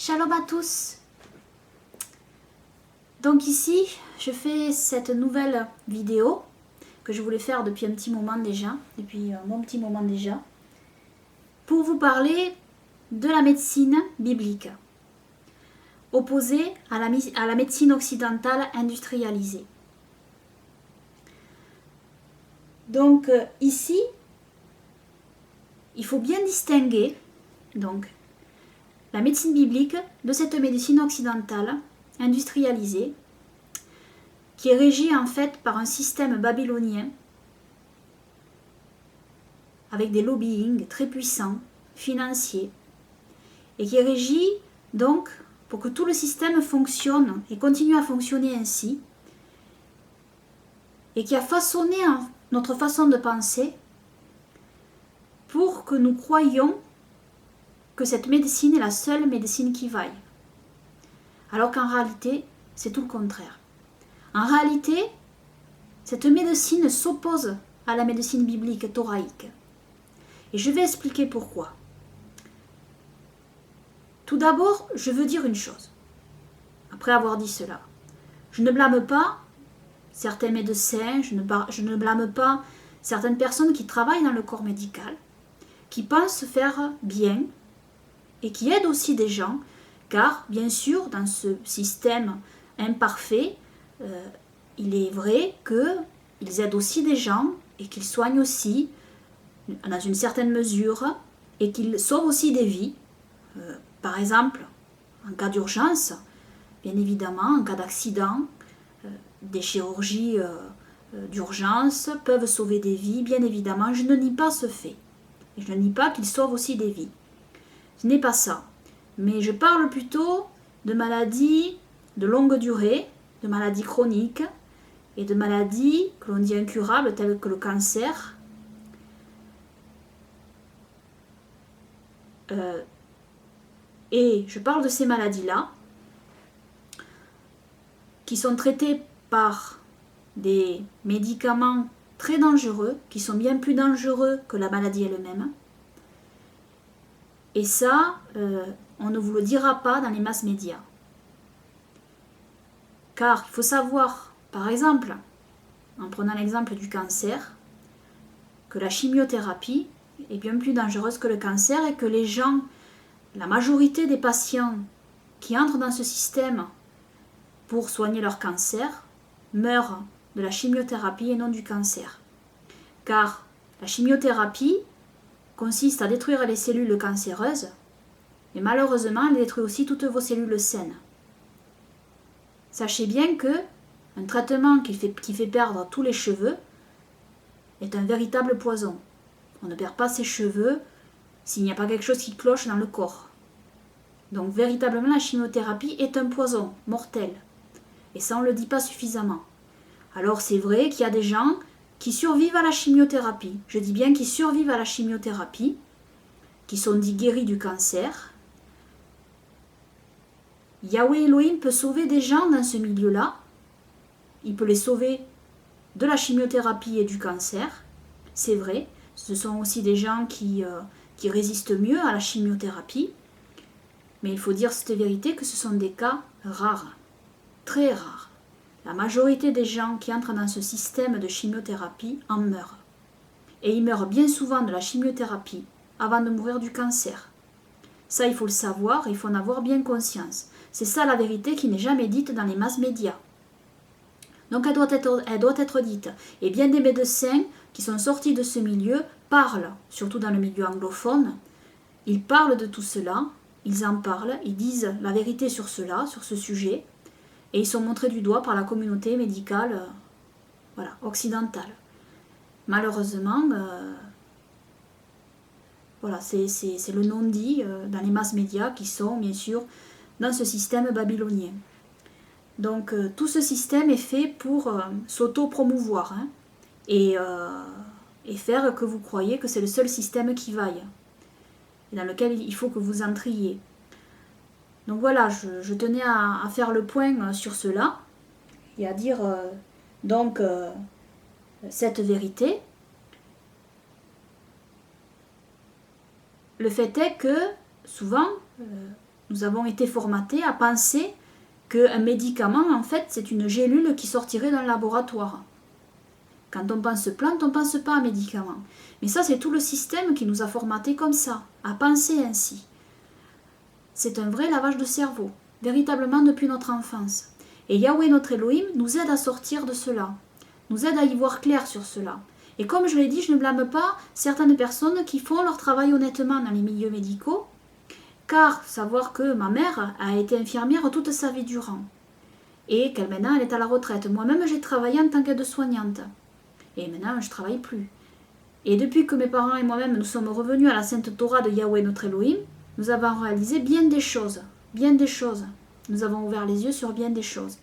Shalom à tous. Donc ici, je fais cette nouvelle vidéo que je voulais faire depuis un petit moment déjà, depuis un bon petit moment déjà, pour vous parler de la médecine biblique, opposée à la médecine occidentale industrialisée. Donc ici, il faut bien distinguer donc la médecine biblique de cette médecine occidentale industrialisée qui est régie en fait par un système babylonien avec des lobbying très puissants, financiers, et qui est régie donc pour que tout le système fonctionne et continue à fonctionner ainsi, et qui a façonné notre façon de penser pour que nous croyions que cette médecine est la seule médecine qui vaille. Alors qu'en réalité, c'est tout le contraire. En réalité, cette médecine s'oppose à la médecine biblique thoraïque. Et je vais expliquer pourquoi. Tout d'abord, je veux dire une chose. Après avoir dit cela, je ne blâme pas certains médecins, je ne blâme pas certaines personnes qui travaillent dans le corps médical, qui pensent faire bien et qui aident aussi des gens, car bien sûr, dans ce système imparfait, il est vrai qu'ils aident aussi des gens et qu'ils soignent aussi dans une certaine mesure et qu'ils sauvent aussi des vies. Par exemple, en cas d'urgence, bien évidemment, en cas d'accident, des chirurgies d'urgence peuvent sauver des vies, bien évidemment. Je ne nie pas ce fait. Et je ne nie pas qu'ils sauvent aussi des vies. Ce n'est pas ça. Mais je parle plutôt de maladies de longue durée, de maladies chroniques et de maladies que l'on dit incurables telles que le cancer. Et je parle de ces maladies-là qui sont traitées par des médicaments très dangereux, qui sont bien plus dangereux que la maladie elle-même. Et ça, on ne vous le dira pas dans les masses médias. Car il faut savoir, par exemple, en prenant l'exemple du cancer, que la chimiothérapie est bien plus dangereuse que le cancer et que les gens, la majorité des patients qui entrent dans ce système pour soigner leur cancer, meurent de la chimiothérapie et non du cancer. Car la chimiothérapie consiste à détruire les cellules cancéreuses, mais malheureusement, elle détruit aussi toutes vos cellules saines. Sachez bien que un traitement qui fait perdre tous les cheveux est un véritable poison. On ne perd pas ses cheveux s'il n'y a pas quelque chose qui cloche dans le corps. Donc véritablement, la chimiothérapie est un poison mortel. Et ça, on ne le dit pas suffisamment. Alors c'est vrai qu'il y a des gens qui survivent à la chimiothérapie. Je dis bien qu'ils survivent à la chimiothérapie, qui sont dits guéris du cancer. Yahweh Elohim peut sauver des gens dans ce milieu-là. Il peut les sauver de la chimiothérapie et du cancer. C'est vrai. Ce sont aussi des gens qui résistent mieux à la chimiothérapie. Mais il faut dire cette vérité que ce sont des cas rares. Très rares. La majorité des gens qui entrent dans ce système de chimiothérapie en meurent. Et ils meurent bien souvent de la chimiothérapie avant de mourir du cancer. Ça, il faut le savoir, il faut en avoir bien conscience. C'est ça la vérité qui n'est jamais dite dans les masses médias. Donc elle doit être dite. Et bien des médecins qui sont sortis de ce milieu parlent, surtout dans le milieu anglophone, ils parlent de tout cela, ils en parlent, ils disent la vérité sur cela, sur ce sujet, et ils sont montrés du doigt par la communauté médicale occidentale. Malheureusement, c'est le non-dit dans les masses médias qui sont bien sûr dans ce système babylonien. Donc tout ce système est fait pour s'auto-promouvoir et faire que vous croyez que c'est le seul système qui vaille et dans lequel il faut que vous entriez. Donc voilà, je tenais à faire le point sur cela et à dire cette vérité. Le fait est que souvent, Nous avons été formatés à penser qu'un médicament, en fait, c'est une gélule qui sortirait d'un laboratoire. Quand on pense plante, on ne pense pas à médicament. Mais ça, c'est tout le système qui nous a formatés comme ça, à penser ainsi. C'est un vrai lavage de cerveau, véritablement depuis notre enfance. Et Yahweh, notre Elohim, nous aide à sortir de cela, nous aide à y voir clair sur cela. Et comme je l'ai dit, je ne blâme pas certaines personnes qui font leur travail honnêtement dans les milieux médicaux, car savoir que ma mère a été infirmière toute sa vie durant, et qu'elle maintenant elle est à la retraite. Moi-même, j'ai travaillé en tant qu'aide-soignante, et maintenant je ne travaille plus. Et depuis que mes parents et moi-même nous sommes revenus à la Sainte Torah de Yahweh, notre Elohim, nous avons réalisé bien des choses, bien des choses. Nous avons ouvert les yeux sur bien des choses.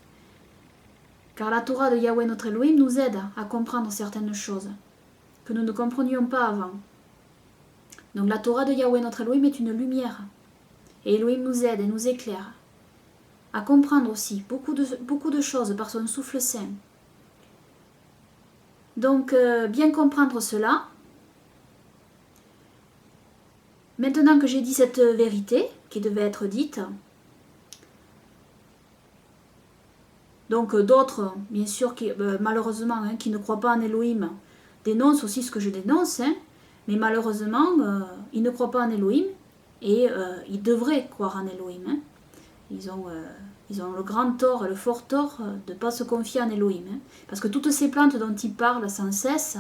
Car la Torah de Yahweh, notre Elohim, nous aide à comprendre certaines choses que nous ne comprenions pas avant. Donc la Torah de Yahweh, notre Elohim, est une lumière. Et Elohim nous aide et nous éclaire à comprendre aussi beaucoup de choses par son souffle saint. Donc, bien comprendre cela. Maintenant que j'ai dit cette vérité qui devait être dite, donc d'autres, bien sûr, qui, malheureusement, qui ne croient pas en Elohim, dénoncent aussi ce que je dénonce, mais malheureusement, ils ne croient pas en Elohim, et ils devraient croire en Elohim. Ils ont le grand tort, le fort tort de ne pas se confier en Elohim. Parce que toutes ces plantes dont ils parlent sans cesse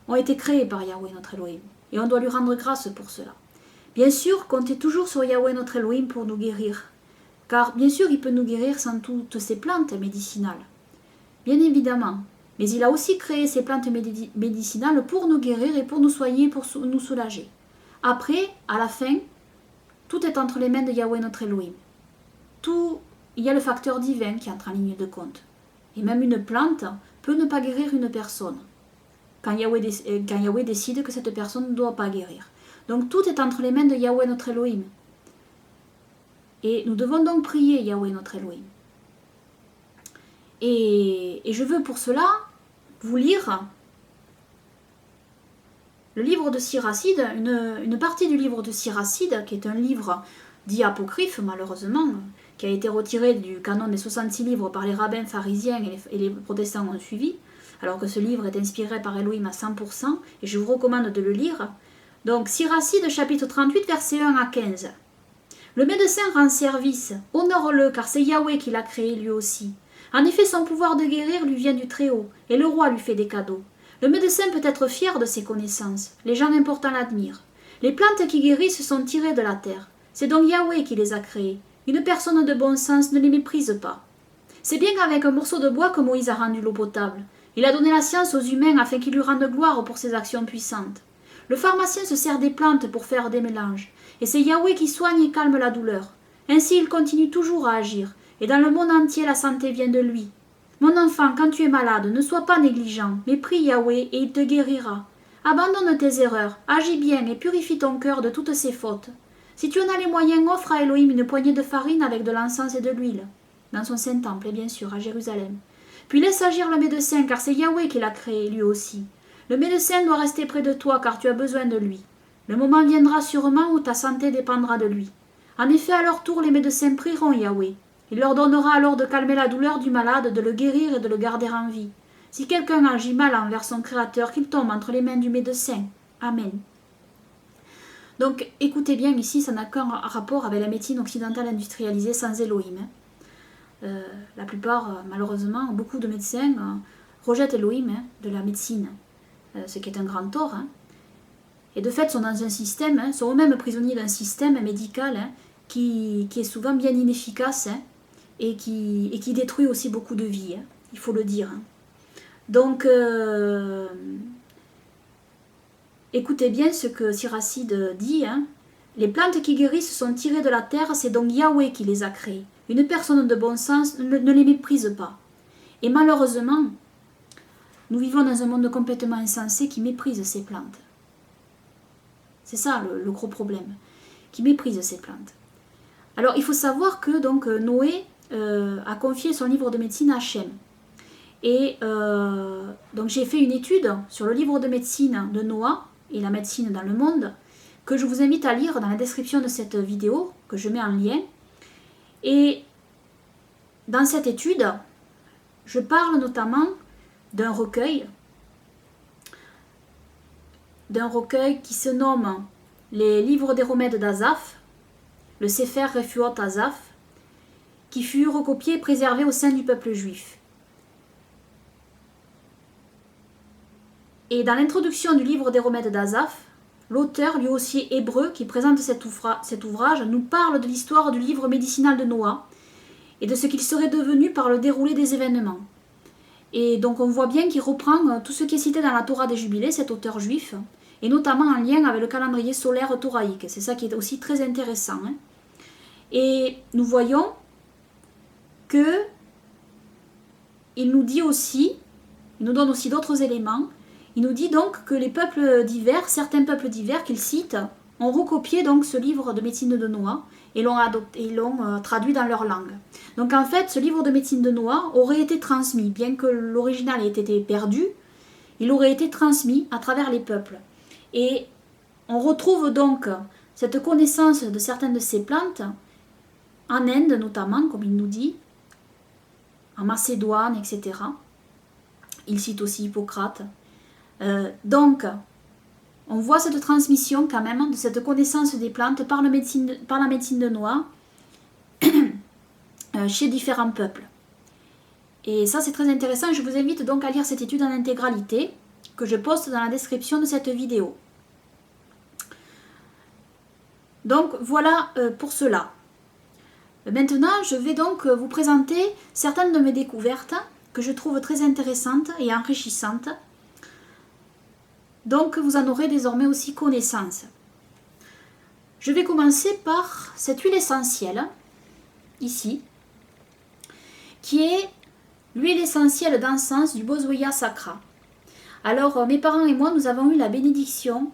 ont été créées par Yahweh, notre Elohim. Et on doit lui rendre grâce pour cela. Bien sûr, comptez toujours sur Yahweh, notre Elohim, pour nous guérir. Car bien sûr, il peut nous guérir sans toutes ces plantes médicinales. Bien évidemment. Mais il a aussi créé ces plantes médicinales pour nous guérir et pour nous soigner, pour nous soulager. Après, à la fin, tout est entre les mains de Yahweh, notre Elohim. Il y a le facteur divin qui entre en ligne de compte. Et même une plante peut ne pas guérir une personne quand Yahweh décide que cette personne ne doit pas guérir. Donc tout est entre les mains de Yahweh, notre Elohim. Et nous devons donc prier Yahweh, notre Elohim. Et je veux pour cela vous lire le livre de Siracide, une partie du livre de Siracide, qui est un livre dit apocryphe malheureusement, qui a été retiré du canon des 66 livres par les rabbins pharisiens et les protestants ont suivi, alors que ce livre est inspiré par Elohim à 100%, et je vous recommande de le lire. Donc Siracide, chapitre 38, versets 1 à 15. Le médecin rend service, honore-le, car c'est Yahweh qui l'a créé lui aussi. En effet, son pouvoir de guérir lui vient du Très-Haut, et le roi lui fait des cadeaux. Le médecin peut être fier de ses connaissances, les gens importants l'admirent. Les plantes qui guérissent sont tirées de la terre. C'est donc Yahweh qui les a créées. Une personne de bon sens ne les méprise pas. C'est bien avec un morceau de bois que Moïse a rendu l'eau potable. Il a donné la science aux humains afin qu'ils lui rendent gloire pour ses actions puissantes. Le pharmacien se sert des plantes pour faire des mélanges, et c'est Yahweh qui soigne et calme la douleur. Ainsi il continue toujours à agir, et dans le monde entier la santé vient de lui. Mon enfant, quand tu es malade, ne sois pas négligent, mais prie Yahweh et il te guérira. Abandonne tes erreurs, agis bien et purifie ton cœur de toutes ses fautes. Si tu en as les moyens, offre à Elohim une poignée de farine avec de l'encens et de l'huile, dans son saint temple et bien sûr à Jérusalem. Puis laisse agir le médecin, car c'est Yahweh qui l'a créé lui aussi. Le médecin doit rester près de toi, car tu as besoin de lui. Le moment viendra sûrement où ta santé dépendra de lui. En effet, à leur tour, les médecins prieront Yahweh. Il leur donnera alors de calmer la douleur du malade, de le guérir et de le garder en vie. Si quelqu'un agit mal envers son Créateur, qu'il tombe entre les mains du médecin. Amen. Donc, écoutez bien, ici, ça n'a qu'un rapport avec la médecine occidentale industrialisée sans Elohim. La plupart, malheureusement, beaucoup de médecins rejettent Elohim de la médecine, ce qui est un grand tort. Et de fait, sont dans un système, sont eux-mêmes prisonniers d'un système médical qui est souvent bien inefficace et qui détruit aussi beaucoup de vies, il faut le dire. Donc, écoutez bien ce que Siracide dit. Les plantes qui guérissent sont tirées de la terre, c'est donc Yahweh qui les a créées. Une personne de bon sens ne les méprise pas. Et malheureusement, nous vivons dans un monde complètement insensé qui méprise ces plantes. C'est ça le gros problème, qui méprise ces plantes. Alors il faut savoir que donc, Noé a confié son livre de médecine à Hachem. Et donc j'ai fait une étude sur le livre de médecine de Noah et la médecine dans le monde, que je vous invite à lire dans la description de cette vidéo, que je mets en lien. Et dans cette étude, je parle notamment d'un recueil qui se nomme Les livres des remèdes d'Asaph, le Sefer Refuot Asaph, qui fut recopié et préservé au sein du peuple juif. Et dans l'introduction du livre des remèdes d'Asaph, l'auteur, lui aussi hébreu, qui présente cet ouvrage, nous parle de l'histoire du livre médicinal de Noah et de ce qu'il serait devenu par le déroulé des événements. Et donc on voit bien qu'il reprend tout ce qui est cité dans la Torah des Jubilés, cet auteur juif, et notamment en lien avec le calendrier solaire thoraïque. C'est ça qui est aussi très intéressant. Et nous voyons que il nous dit aussi, il nous donne aussi d'autres éléments. Il nous dit donc que les peuples divers, certains peuples divers qu'il cite, ont recopié donc ce livre de médecine de Noah et l'ont traduit dans leur langue. Donc en fait, ce livre de médecine de Noah aurait été transmis, bien que l'original ait été perdu, il aurait été transmis à travers les peuples. Et on retrouve donc cette connaissance de certaines de ces plantes en Inde notamment, comme il nous dit, en Macédoine, etc. Il cite aussi Hippocrate. Donc, on voit cette transmission quand même de cette connaissance des plantes par la médecine de Noah chez différents peuples. Et ça, c'est très intéressant. Je vous invite donc à lire cette étude en intégralité que je poste dans la description de cette vidéo. Donc, voilà pour cela. Maintenant, je vais donc vous présenter certaines de mes découvertes que je trouve très intéressantes et enrichissantes. Donc, vous en aurez désormais aussi connaissance. Je vais commencer par cette huile essentielle, ici, qui est l'huile essentielle d'encens du Boswellia sacra. Alors, mes parents et moi, nous avons eu la bénédiction,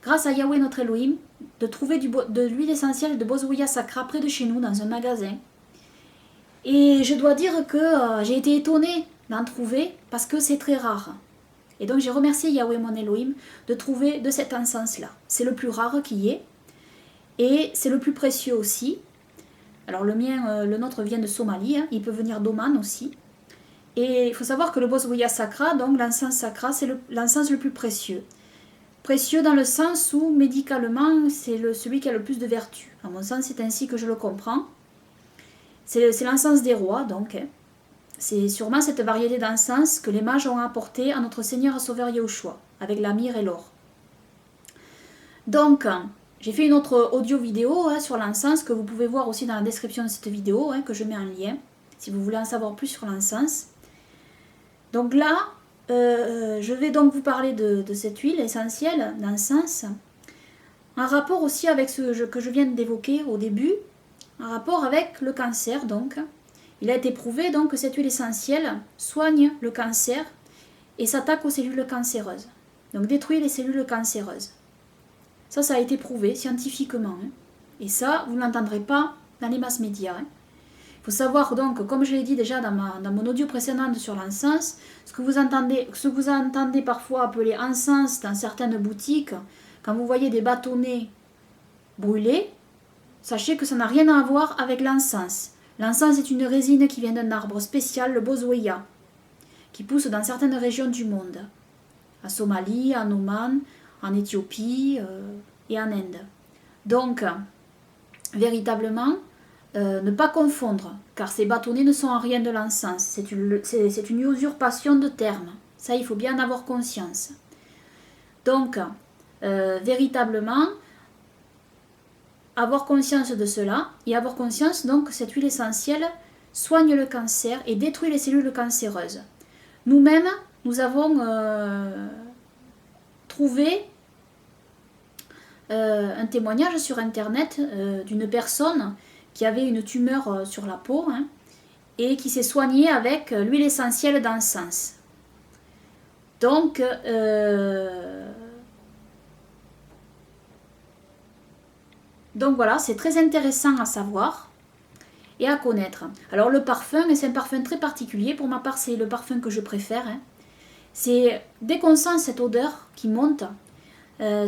grâce à Yahweh notre Elohim, de trouver de l'huile essentielle de Boswellia sacra près de chez nous, dans un magasin. Et je dois dire que j'ai été étonnée d'en trouver, parce que c'est très rare. Et donc j'ai remercié Yahweh mon Elohim de trouver de cet encens-là. C'est le plus rare qui y est, et c'est le plus précieux aussi. Alors le mien, le nôtre vient de Somalie, hein. Il peut venir d'Oman aussi. Et il faut savoir que le Boswellia sacra, donc l'encens sacra, c'est l'encens le plus précieux. Précieux dans le sens où, médicalement, c'est celui qui a le plus de vertus. À mon sens, c'est ainsi que je le comprends. C'est l'encens des rois, donc. C'est sûrement cette variété d'encens que les mages ont apporté à notre Seigneur et Sauveur Yahushua, avec la myrrhe et l'or. Donc, j'ai fait une autre audio-vidéo sur l'encens, que vous pouvez voir aussi dans la description de cette vidéo, que je mets en lien, si vous voulez en savoir plus sur l'encens. Donc là, je vais donc vous parler de cette huile essentielle d'encens, en rapport aussi avec ce que je viens d'évoquer au début, en rapport avec le cancer donc. Il a été prouvé donc que cette huile essentielle soigne le cancer et s'attaque aux cellules cancéreuses. Donc détruit les cellules cancéreuses. Ça a été prouvé scientifiquement. Et ça, vous ne l'entendrez pas dans les masses médias. Il faut savoir donc, comme je l'ai dit déjà dans mon audio précédente sur l'encens, ce que vous entendez parfois appeler encens dans certaines boutiques, quand vous voyez des bâtonnets brûlés, sachez que ça n'a rien à voir avec l'encens. L'encens est une résine qui vient d'un arbre spécial, le Boswellia, qui pousse dans certaines régions du monde, en Somalie, en Oman, en Éthiopie et en Inde. Donc, véritablement, ne pas confondre, car ces bâtonnets ne sont en rien de l'encens. C'est une usurpation de termes. Ça, il faut bien en avoir conscience. Donc, véritablement, avoir conscience de cela et avoir conscience donc que cette huile essentielle soigne le cancer et détruit les cellules cancéreuses. Nous-mêmes, nous avons trouvé un témoignage sur internet d'une personne qui avait une tumeur sur la peau et qui s'est soignée avec l'huile essentielle d'encens. Donc, voilà, c'est très intéressant à savoir et à connaître. Alors le parfum, c'est un parfum très particulier. Pour ma part, c'est le parfum que je préfère. C'est dès qu'on sent cette odeur qui monte, On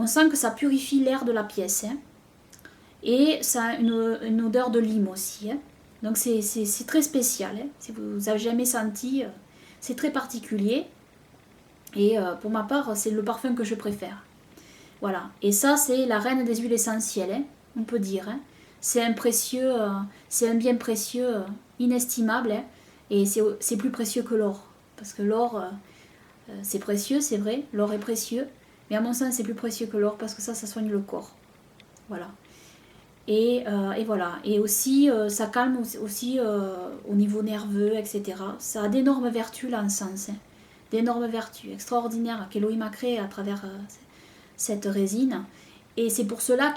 sent que ça purifie l'air de la pièce. Hein. Et ça a une odeur de lime aussi. Hein. Donc c'est très spécial. Hein. Si vous n'avez jamais senti, c'est très particulier. Et pour ma part, c'est le parfum que je préfère. Voilà. Et ça, c'est la reine des huiles essentielles, hein, on peut dire. Hein. C'est un précieux, c'est un bien précieux, inestimable. Hein. Et c'est plus précieux que l'or. Parce que l'or, c'est précieux, c'est vrai. L'or est précieux. Mais à mon sens, c'est plus précieux que l'or parce que ça soigne le corps. Voilà. Et voilà. Et aussi, ça calme aussi au niveau nerveux, etc. Ça a d'énormes vertus, l'encens. Hein. D'énormes vertus extraordinaires qu'Elohim a créées à travers cette résine. Et c'est pour cela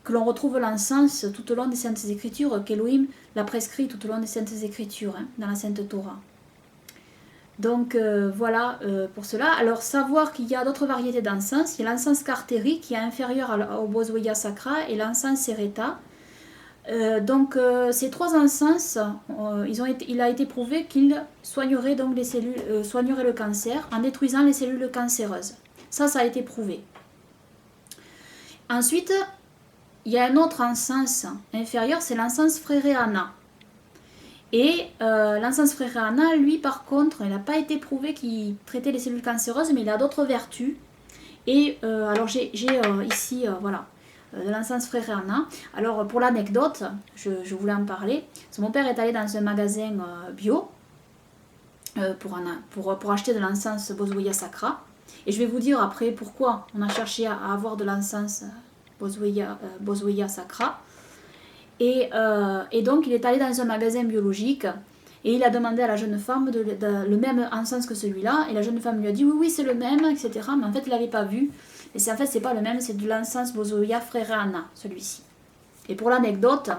que l'on retrouve l'encens tout au long des Saintes Écritures, qu'Elohim l'a prescrit tout au long des Saintes Écritures, hein, dans la Sainte Torah. Donc voilà pour cela. Alors savoir qu'il y a d'autres variétés d'encens. Il y a l'encens cartéri qui est inférieur au Boswellia sacra et l'encens serreta. Donc ces trois encens, il a été prouvé qu'ils soigneraient donc les cellules, soigneraient le cancer en détruisant les cellules cancéreuses. Ça a été prouvé. Ensuite, il y a un autre encens inférieur, c'est l'encens fréréana. Et l'encens fréréana, lui, par contre, il n'a pas été prouvé qu'il traitait les cellules cancéreuses, mais il a d'autres vertus. Et alors j'ai ici, voilà, de l'encens fréréana. Alors pour l'anecdote, je voulais en parler. Mon père est allé dans un magasin bio pour acheter de l'encens Boswellia sacra. Et je vais vous dire après pourquoi on a cherché à avoir de l'encens Boswellia sacra. Et donc il est allé dans un magasin biologique et il a demandé à la jeune femme le même encens que celui-là. Et la jeune femme lui a dit oui, c'est le même, etc. Mais en fait, il l'avait pas vu. Et en fait, c'est pas le même, c'est de l'encens Boswellia fréréana, celui-ci. Et pour l'anecdote,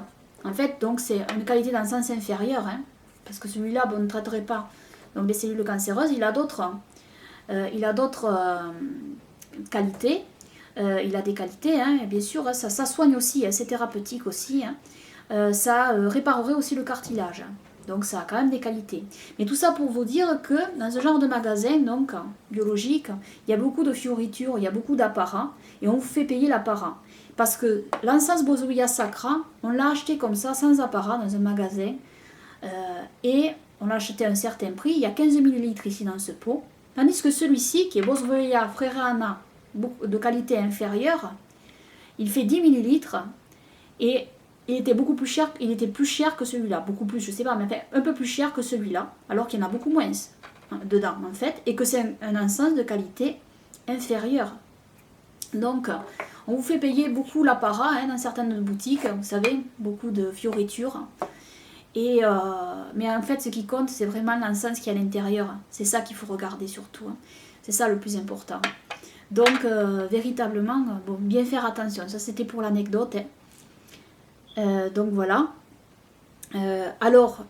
en fait, donc c'est une qualité d'encens inférieure, hein, parce que celui-là, on ne traiterait pas donc les cellules cancéreuses. Il a d'autres qualités. Il a des qualités, hein, et bien sûr, ça soigne aussi, hein, c'est thérapeutique aussi. Hein. Ça réparerait aussi le cartilage. Donc ça a quand même des qualités. Mais tout ça pour vous dire que dans ce genre de magasin, donc biologique, il y a beaucoup de fioritures, il y a beaucoup d'apparats, et on vous fait payer l'apparat. Parce que l'encens Boswellia sacra, on l'a acheté comme ça, sans apparat, dans un magasin, et on l'a acheté à un certain prix. Il y a 15 ml ici dans ce pot. Tandis que celui-ci, qui est Boswellia fréréana, de qualité inférieure, il fait 10 ml, et il était beaucoup plus cher, il était plus cher que celui-là, beaucoup plus, je sais pas, mais enfin, un peu plus cher que celui-là, alors qu'il y en a beaucoup moins dedans en fait, et que c'est un encens de qualité inférieure. Donc, on vous fait payer beaucoup l'apparat, hein, dans certaines boutiques, vous savez, beaucoup de fioritures. Mais en fait, ce qui compte, c'est vraiment l'encens qui est à l'intérieur. C'est ça qu'il faut regarder surtout. Hein. C'est ça le plus important. Donc, véritablement, bon, bien faire attention. Ça, c'était pour l'anecdote. Hein. Donc, voilà. Alors,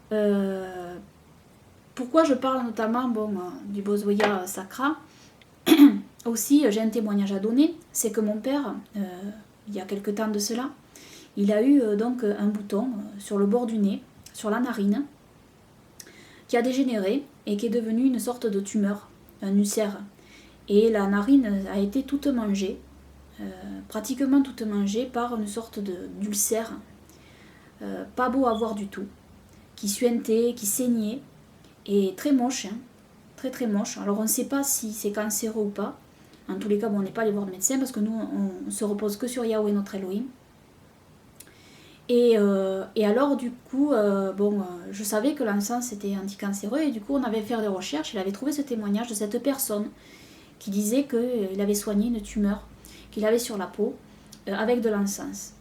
pourquoi je parle notamment du Boswellia sacra? Aussi, j'ai un témoignage à donner. C'est que mon père, il y a quelque temps de cela, il a eu donc un bouton sur le bord du nez, sur la narine, qui a dégénéré et qui est devenu une sorte de tumeur, un ulcère. Et la narine a été toute mangée, pratiquement toute mangée par une sorte d'ulcère, pas beau à voir du tout, qui suintait, qui saignait, et très moche, hein, très très moche. Alors on ne sait pas si c'est cancéreux ou pas. En tous les cas, bon, on n'est pas allé voir de médecin parce que nous, on se repose que sur Yahweh, notre Elohim. Et alors, du coup, je savais que l'encens était anticancéreux et du coup, on avait fait des recherches. Il avait trouvé ce témoignage de cette personne qui disait qu'il avait soigné une tumeur qu'il avait sur la peau avec de l'encens.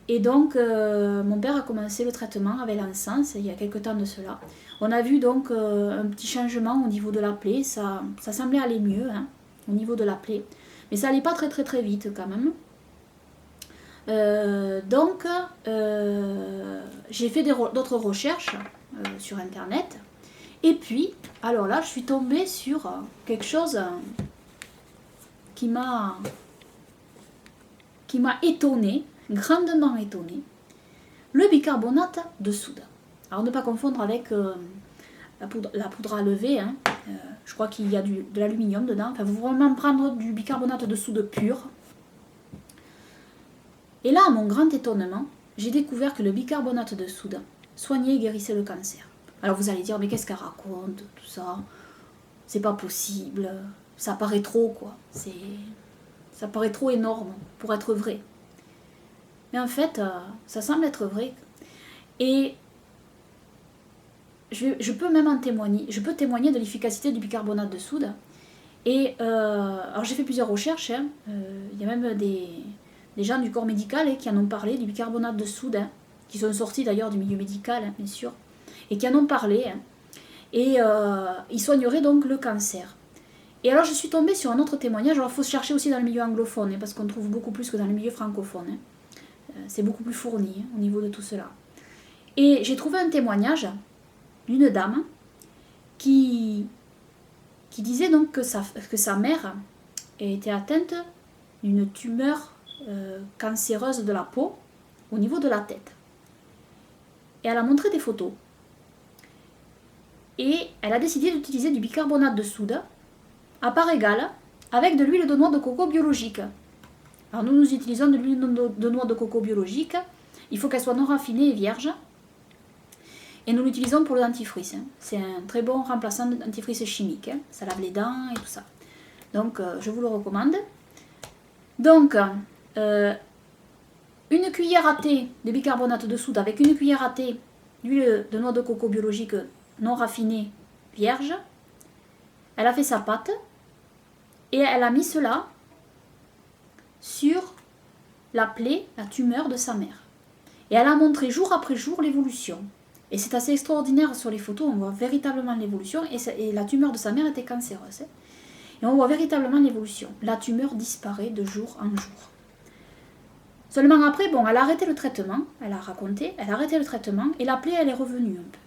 Et donc, mon père a commencé le traitement avec l'encens il y a quelques temps de cela. On a vu donc un petit changement au niveau de la plaie. Ça semblait aller mieux, hein, au niveau de la plaie. Mais ça n'allait pas très très très vite quand même. Donc, j'ai fait d'autres recherches sur internet. Et puis, alors là, je suis tombée sur quelque chose qui m'a étonnée, grandement étonnée. Le bicarbonate de soude. Alors, ne pas confondre avec la poudre à lever, hein, Je crois qu'il y a de l'aluminium dedans. Enfin, vous pouvez vraiment prendre du bicarbonate de soude pur. Et là, à mon grand étonnement, j'ai découvert que le bicarbonate de soude soignait et guérissait le cancer. Alors vous allez dire, mais qu'est-ce qu'elle raconte, tout ça? C'est pas possible. Ça paraît trop, quoi. Ça paraît trop énorme pour être vrai. Mais en fait, ça semble être vrai. Et je peux même en témoigner. Je peux témoigner de l'efficacité du bicarbonate de soude. Et alors j'ai fait plusieurs recherches. Il y a même des gens du corps médical qui en ont parlé, du bicarbonate de soude, qui sont sortis d'ailleurs du milieu médical, bien sûr, et qui en ont parlé. Et ils soigneraient donc le cancer. Et alors je suis tombée sur un autre témoignage. Alors il faut se chercher aussi dans le milieu anglophone, parce qu'on trouve beaucoup plus que dans le milieu francophone. C'est beaucoup plus fourni au niveau de tout cela. Et j'ai trouvé un témoignage d'une dame qui disait donc que sa mère était atteinte d'une tumeur cancéreuse de la peau au niveau de la tête. Et elle a montré des photos. Et elle a décidé d'utiliser du bicarbonate de soude à part égale avec de l'huile de noix de coco biologique. Alors nous utilisons de l'huile de noix de coco biologique. Il faut qu'elle soit non raffinée et vierge. Et nous l'utilisons pour le dentifrice. C'est un très bon remplaçant de dentifrice chimique. Ça lave les dents et tout ça. Donc je vous le recommande. Donc une cuillère à thé de bicarbonate de soude avec une cuillère à thé d'huile de noix de coco biologique non raffinée vierge. Elle a fait sa pâte et elle a mis cela sur la plaie, la tumeur de sa mère. Et elle a montré jour après jour l'évolution. Et c'est assez extraordinaire sur les photos, on voit véritablement l'évolution. Et la tumeur de sa mère était cancéreuse. Et on voit véritablement l'évolution. La tumeur disparaît de jour en jour. Seulement après, bon, elle a arrêté le traitement, elle a raconté, elle a arrêté le traitement et la plaie, elle est revenue un peu.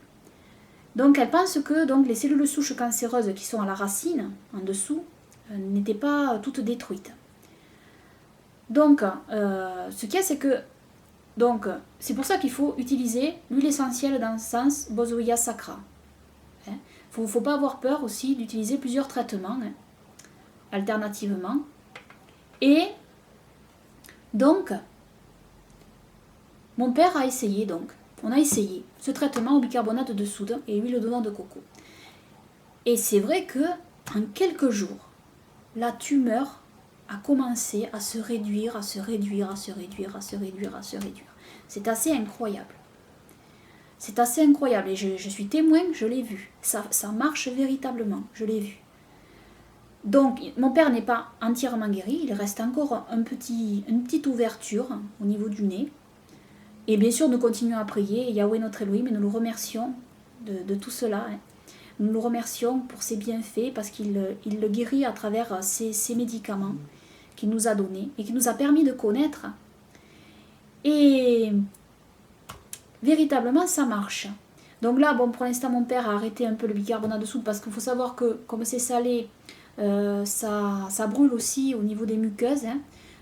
Donc elle pense que donc, les cellules souches cancéreuses qui sont à la racine, en dessous, n'étaient pas toutes détruites. Donc, ce qu'il y a, c'est que donc, c'est pour ça qu'il faut utiliser l'huile essentielle d'encens Boswellia sacra. Il ne faut pas avoir peur aussi d'utiliser plusieurs traitements alternativement. Et donc, mon père a essayé donc. On a essayé ce traitement au bicarbonate de soude et huile de noix de coco. Et c'est vrai que en quelques jours, la tumeur a commencé à se réduire, à se réduire, à se réduire, à se réduire, à se réduire. C'est assez incroyable. C'est assez incroyable et je suis témoin, je l'ai vu. Ça marche véritablement, je l'ai vu. Donc, mon père n'est pas entièrement guéri, il reste encore une petite ouverture au niveau du nez. Et bien sûr, nous continuons à prier, Yahweh notre Elohim, et nous le remercions de tout cela. Nous le remercions pour ses bienfaits, parce qu'il le guérit à travers ces médicaments qu'il nous a donnés et qui nous a permis de connaître. Et véritablement, ça marche. Donc là, bon, pour l'instant, mon père a arrêté un peu le bicarbonate de soude, parce qu'il faut savoir que, comme c'est salé, ça brûle aussi au niveau des muqueuses.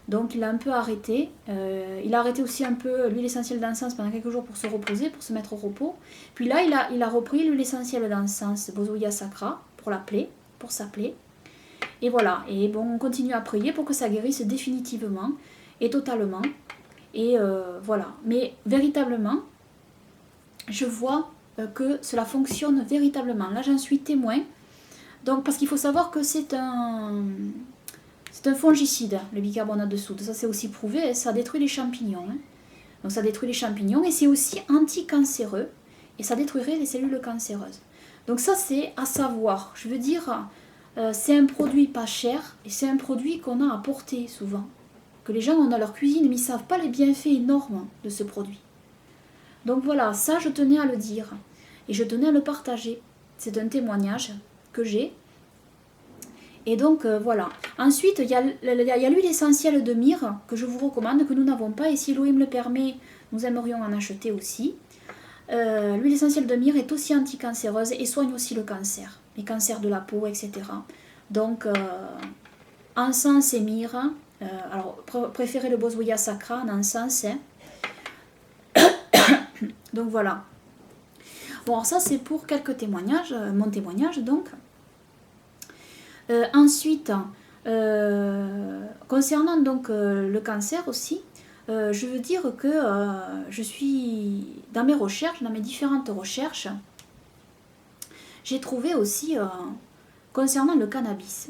Donc il a un peu arrêté. Il a arrêté aussi un peu l'huile essentielle d'encens pendant quelques jours pour se reposer, pour se mettre au repos. Puis là, il a repris l'huile essentielle d'encens Boswellia sacra pour la plaie, pour sa plaie. Et voilà. Et bon, on continue à prier pour que ça guérisse définitivement et totalement. Et voilà. Mais véritablement, je vois que cela fonctionne véritablement. Là, j'en suis témoin. Donc, parce qu'il faut savoir que c'est un fongicide, le bicarbonate de soude. Ça, c'est aussi prouvé. Ça détruit les champignons. Donc, ça détruit les champignons. Et c'est aussi anticancéreux. Et ça détruirait les cellules cancéreuses. Donc, ça, c'est à savoir. Je veux dire, c'est un produit pas cher. Et c'est un produit qu'on a à porter souvent. Que les gens ont dans leur cuisine, mais ils ne savent pas les bienfaits énormes de ce produit. Donc, voilà. Ça, je tenais à le dire. Et je tenais à le partager. C'est un témoignage que j'ai. Et donc voilà. Ensuite, il y a l'huile essentielle de myrrhe que je vous recommande, que nous n'avons pas. Et si Elohim le permet, nous aimerions en acheter aussi. L'huile essentielle de myrrhe est aussi anticancéreuse et soigne aussi le cancer. Les cancers de la peau, etc. Donc, encens et myrrhe. Alors, préférez le Boswellia sacra en encens. Donc voilà. Bon, alors ça c'est pour quelques témoignages. Mon témoignage donc. Ensuite, concernant donc le cancer aussi, je veux dire que je suis dans mes recherches, dans mes différentes recherches, j'ai trouvé aussi concernant le cannabis.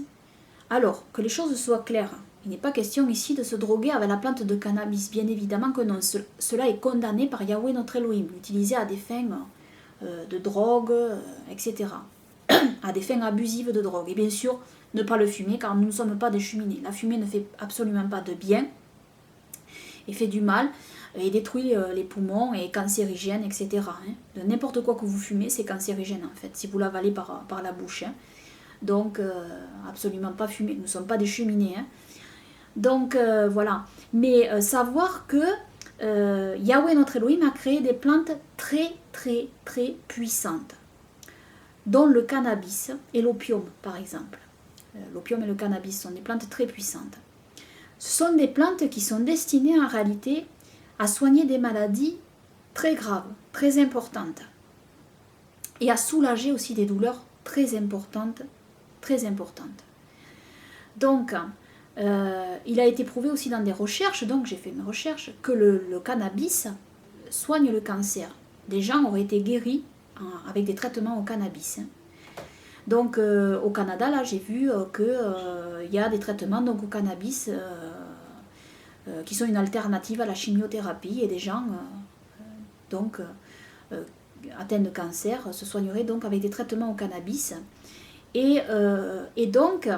Alors, que les choses soient claires, il n'est pas question ici de se droguer avec la plante de cannabis, bien évidemment que non. Cela est condamné par Yahweh notre Elohim, l'utiliser à des fins de drogue, etc. À des fins abusives de drogue. Et bien sûr, ne pas le fumer, car nous ne sommes pas des cheminées. La fumée ne fait absolument pas de bien, et fait du mal, et détruit les poumons, et cancérigène, etc. Hein. De n'importe quoi que vous fumez, c'est cancérigène en fait, si vous l'avalez par la bouche. Hein. Donc, absolument pas fumer. Nous ne sommes pas des cheminées. Hein. Donc, voilà. Mais savoir que Yahweh notre Elohim a créé des plantes très, très, très puissantes, dont le cannabis et l'opium, par exemple. L'opium et le cannabis sont des plantes très puissantes. Ce sont des plantes qui sont destinées en réalité à soigner des maladies très graves, très importantes, et à soulager aussi des douleurs très importantes, très importantes. Donc, il a été prouvé aussi dans des recherches, donc j'ai fait mes recherches, que le cannabis soigne le cancer. Des gens auraient été guéris avec des traitements au cannabis. Donc au Canada, là, j'ai vu qu'il y a des traitements donc, au cannabis qui sont une alternative à la chimiothérapie, et des gens atteints de cancer se soigneraient donc avec des traitements au cannabis. Et donc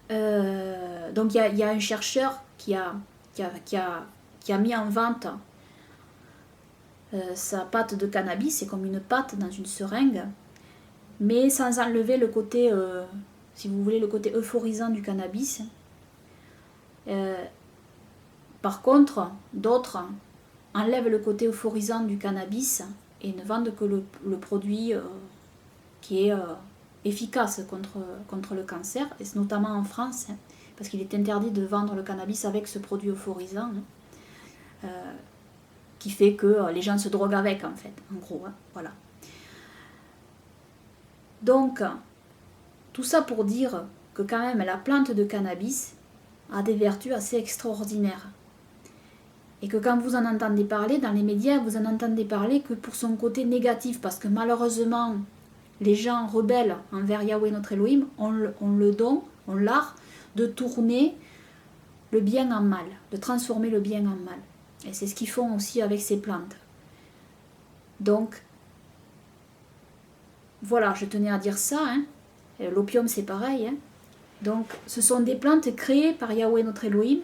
il y a un chercheur qui a mis en vente sa pâte de cannabis. C'est comme une pâte dans une seringue, mais sans enlever le côté, si vous voulez, le côté euphorisant du cannabis. Par contre, d'autres enlèvent le côté euphorisant du cannabis et ne vendent que le produit qui est efficace contre le cancer, et c'est notamment en France, hein, parce qu'il est interdit de vendre le cannabis avec ce produit euphorisant, hein, qui fait que les gens se droguent avec, en fait, en gros, hein, voilà. Donc, tout ça pour dire que quand même la plante de cannabis a des vertus assez extraordinaires. Et que quand vous en entendez parler dans les médias, vous en entendez parler que pour son côté négatif, parce que malheureusement, les gens rebelles envers Yahweh notre Elohim ont l'art de tourner le bien en mal, de transformer le bien en mal. Et c'est ce qu'ils font aussi avec ces plantes. Donc, voilà, je tenais à dire ça. Hein. L'opium, c'est pareil. Hein. Donc, ce sont des plantes créées par Yahweh notre Elohim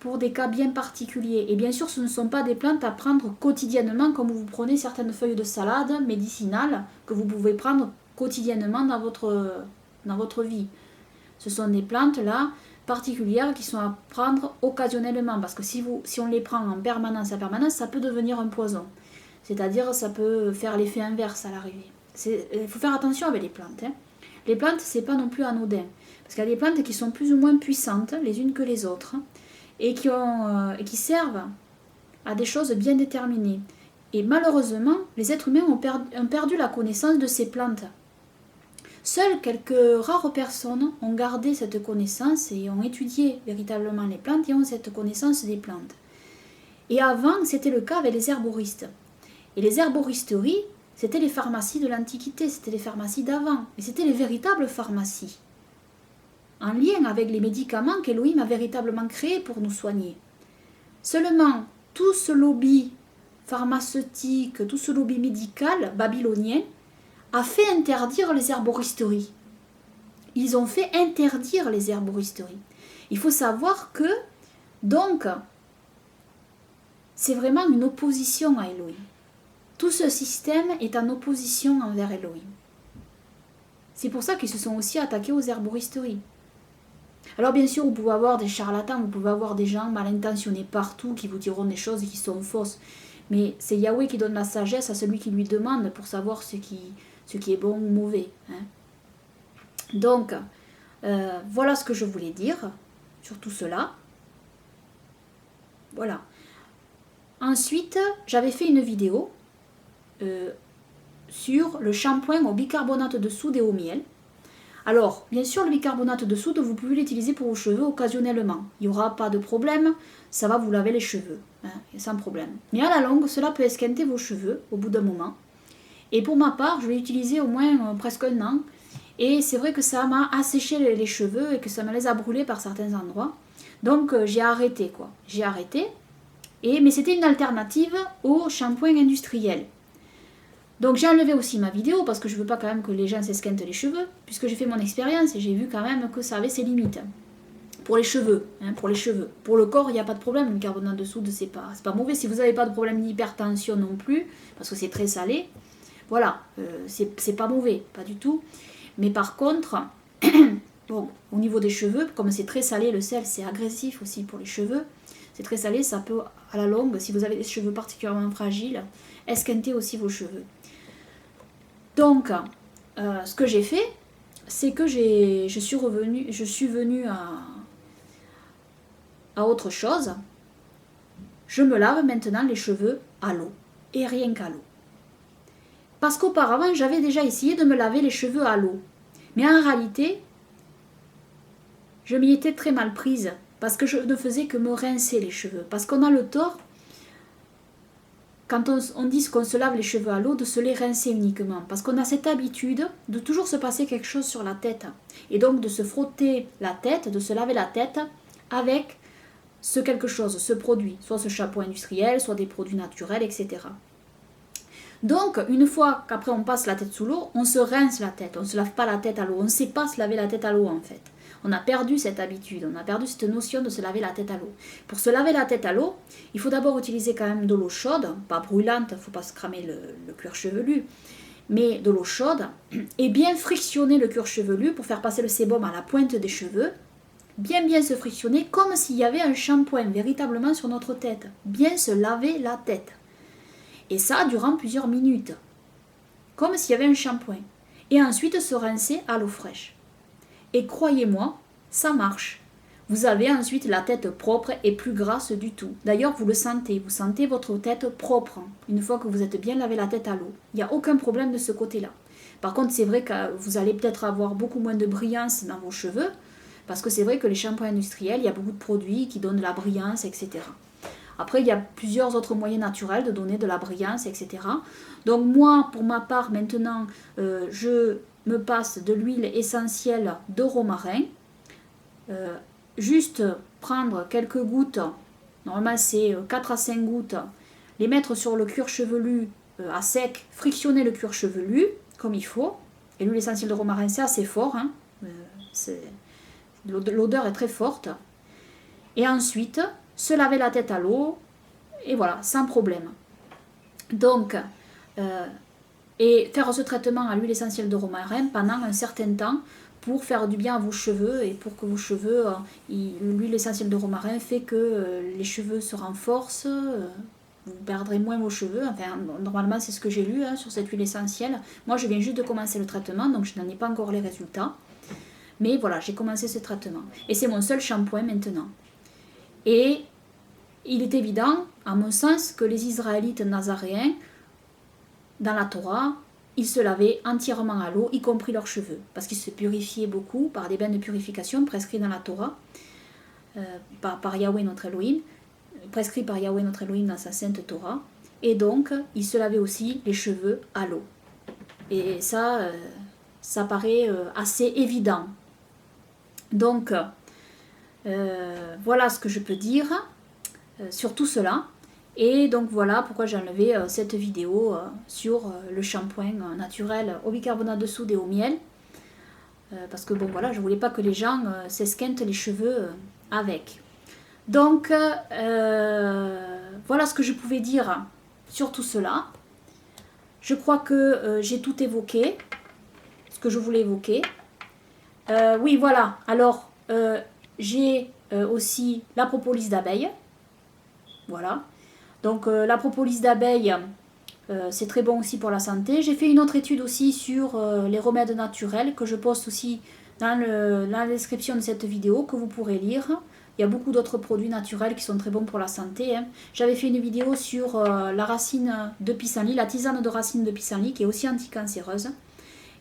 pour des cas bien particuliers. Et bien sûr, ce ne sont pas des plantes à prendre quotidiennement comme vous prenez certaines feuilles de salade médicinales que vous pouvez prendre quotidiennement dans votre vie. Ce sont des plantes là particulières qui sont à prendre occasionnellement, parce que si on les prend en permanence, ça peut devenir un poison. C'est-à-dire ça peut faire l'effet inverse à l'arrivée. Il faut faire attention avec les plantes. Hein. Les plantes, c'est pas non plus anodin. Parce qu'il y a des plantes qui sont plus ou moins puissantes les unes que les autres, et qui servent à des choses bien déterminées. Et malheureusement, les êtres humains ont perdu la connaissance de ces plantes. Seules quelques rares personnes ont gardé cette connaissance et ont étudié véritablement les plantes et ont cette connaissance des plantes. Et avant, c'était le cas avec les herboristes. Et les herboristeries, c'était les pharmacies de l'Antiquité, c'était les pharmacies d'avant. Et c'était les véritables pharmacies, en lien avec les médicaments qu'Elohim a véritablement créés pour nous soigner. Seulement, tout ce lobby pharmaceutique, tout ce lobby médical babylonien a fait interdire les herboristeries. Ils ont fait interdire les herboristeries. Il faut savoir que, donc, c'est vraiment une opposition à Elohim. Tout ce système est en opposition envers Elohim. C'est pour ça qu'ils se sont aussi attaqués aux herboristeries. Alors bien sûr, vous pouvez avoir des charlatans, vous pouvez avoir des gens mal intentionnés partout qui vous diront des choses qui sont fausses. Mais c'est Yahweh qui donne la sagesse à celui qui lui demande pour savoir ce qui est bon ou mauvais. Hein. Donc, voilà ce que je voulais dire sur tout cela. Voilà. Ensuite, j'avais fait une vidéo sur le shampoing au bicarbonate de soude et au miel. Alors, bien sûr, le bicarbonate de soude, vous pouvez l'utiliser pour vos cheveux occasionnellement. Il n'y aura pas de problème, ça va vous laver les cheveux, hein, sans problème. Mais à la longue, cela peut esquinter vos cheveux au bout d'un moment. Et pour ma part, je l'ai utilisé au moins presque un an. Et c'est vrai que ça m'a asséché les cheveux et que ça me les a brûlés par certains endroits. Donc j'ai arrêté quoi. J'ai arrêté. Mais c'était une alternative au shampoing industriel. Donc j'ai enlevé aussi ma vidéo parce que je ne veux pas quand même que les gens s'esquintent les cheveux. Puisque j'ai fait mon expérience et j'ai vu quand même que ça avait ses limites. Pour les cheveux, hein, pour les cheveux. Pour le corps, il n'y a pas de problème. Le carbonate de soude, c'est pas mauvais. Si vous n'avez pas de problème d'hypertension non plus, parce que c'est très salé, voilà, c'est pas mauvais, pas du tout. Mais par contre, bon, au niveau des cheveux, comme c'est très salé, le sel, c'est agressif aussi pour les cheveux. C'est très salé, ça peut, à la longue, si vous avez des cheveux particulièrement fragiles, esquinter aussi vos cheveux. Donc, ce que j'ai fait, c'est que je suis venue à autre chose. Je me lave maintenant les cheveux à l'eau, et rien qu'à l'eau. Parce qu'auparavant, j'avais déjà essayé de me laver les cheveux à l'eau. Mais en réalité, je m'y étais très mal prise. Parce que je ne faisais que me rincer les cheveux. Parce qu'on a le tort, quand on dit qu'on se lave les cheveux à l'eau, de se les rincer uniquement. Parce qu'on a cette habitude de toujours se passer quelque chose sur la tête. Et donc de se frotter la tête, de se laver la tête avec ce quelque chose, ce produit. Soit ce shampoing industriel, soit des produits naturels, etc. Donc, une fois qu'après on passe la tête sous l'eau, on se rince la tête. On ne se lave pas la tête à l'eau. On ne sait pas se laver la tête à l'eau en fait. On a perdu cette habitude, on a perdu cette notion de se laver la tête à l'eau. Pour se laver la tête à l'eau, il faut d'abord utiliser quand même de l'eau chaude, pas brûlante, il ne faut pas se cramer le cuir chevelu, mais de l'eau chaude, et bien frictionner le cuir chevelu pour faire passer le sébum à la pointe des cheveux. Bien se frictionner comme s'il y avait un shampoing véritablement sur notre tête. Bien se laver la tête. Et ça durant plusieurs minutes. Comme s'il y avait un shampoing. Et ensuite se rincer à l'eau fraîche. Et croyez-moi, ça marche. Vous avez ensuite la tête propre et plus grasse du tout. D'ailleurs, vous le sentez. Vous sentez votre tête propre une fois que vous êtes bien lavé la tête à l'eau. Il n'y a aucun problème de ce côté-là. Par contre, c'est vrai que vous allez peut-être avoir beaucoup moins de brillance dans vos cheveux. Parce que c'est vrai que les shampoings industriels, il y a beaucoup de produits qui donnent de la brillance, etc. Après, il y a plusieurs autres moyens naturels de donner de la brillance, etc. Donc moi, pour ma part, maintenant, je me passe de l'huile essentielle de romarin. Juste prendre quelques gouttes, normalement c'est 4 à 5 gouttes, les mettre sur le cuir chevelu à sec, frictionner le cuir chevelu comme il faut. Et l'huile essentielle de romarin, c'est assez fort, hein. L'odeur est très forte. Et ensuite, se laver la tête à l'eau, et voilà, sans problème. Donc, et faire ce traitement à l'huile essentielle de romarin pendant un certain temps pour faire du bien à vos cheveux et pour que vos cheveux, l'huile essentielle de romarin fait que les cheveux se renforcent, vous perdrez moins vos cheveux. Enfin, normalement, c'est ce que j'ai lu sur cette huile essentielle. Moi, je viens juste de commencer le traitement, donc je n'en ai pas encore les résultats. Mais voilà, j'ai commencé ce traitement. Et c'est mon seul shampoing maintenant. Et il est évident, à mon sens, que les Israélites nazaréens, dans la Torah, ils se lavaient entièrement à l'eau, y compris leurs cheveux, parce qu'ils se purifiaient beaucoup par des bains de purification prescrits dans la Torah, par Yahweh notre Elohim, prescrits par Yahweh notre Elohim dans sa sainte Torah, et donc ils se lavaient aussi les cheveux à l'eau. Et ça, ça paraît assez évident. Donc, voilà ce que je peux dire sur tout cela. Et donc voilà pourquoi j'ai enlevé cette vidéo sur le shampoing naturel au bicarbonate de soude et au miel. Parce que bon voilà, je voulais pas que les gens s'esquintent les cheveux avec. Donc voilà ce que je pouvais dire sur tout cela. Je crois que j'ai tout évoqué, ce que je voulais évoquer. Oui voilà, alors j'ai aussi la propolis d'abeille. Voilà. Donc la propolis d'abeille, c'est très bon aussi pour la santé. J'ai fait une autre étude aussi sur les remèdes naturels que je poste aussi dans la description de cette vidéo que vous pourrez lire. Il y a beaucoup d'autres produits naturels qui sont très bons pour la santé. J'avais fait une vidéo sur la racine de pissenlit, la tisane de racine de pissenlit qui est aussi anticancéreuse.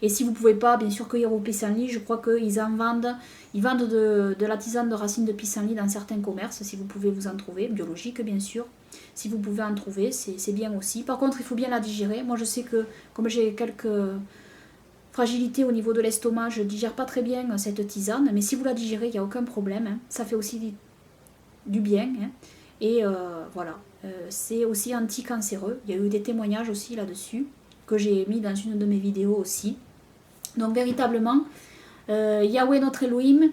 Et si vous ne pouvez pas, bien sûr, cueillir vos pissenlits, je crois qu'ils en vendent. Ils vendent de la tisane de racines de pissenlit dans certains commerces, si vous pouvez vous en trouver, biologique bien sûr. Si vous pouvez en trouver, c'est bien aussi. Par contre, il faut bien la digérer. Moi, je sais que comme j'ai quelques fragilités au niveau de l'estomac, je ne digère pas très bien cette tisane. Mais si vous la digérez, il n'y a aucun problème, hein. Ça fait aussi du bien, hein. Et voilà, c'est aussi anti-cancéreux. Il y a eu des témoignages aussi là-dessus, que j'ai mis dans une de mes vidéos aussi. Donc véritablement, Yahweh notre Elohim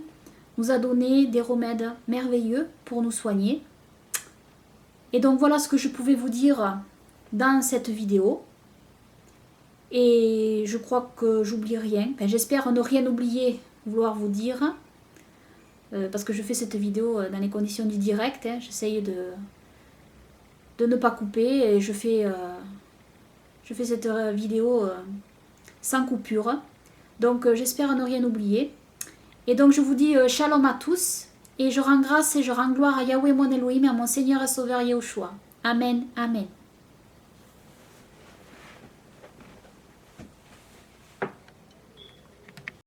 nous a donné des remèdes merveilleux pour nous soigner. Et donc voilà ce que je pouvais vous dire dans cette vidéo. Et je crois que j'oublie rien. Enfin, j'espère ne rien oublier, vouloir vous dire. Parce que je fais cette vidéo dans les conditions du direct. Hein. J'essaye de ne pas couper. Et je fais cette vidéo sans coupure. Donc j'espère ne rien oublier. Et donc je vous dis shalom à tous. Et je rends grâce et je rends gloire à Yahweh mon Elohim et à mon Seigneur et Sauveur Yahushua. Amen, amen.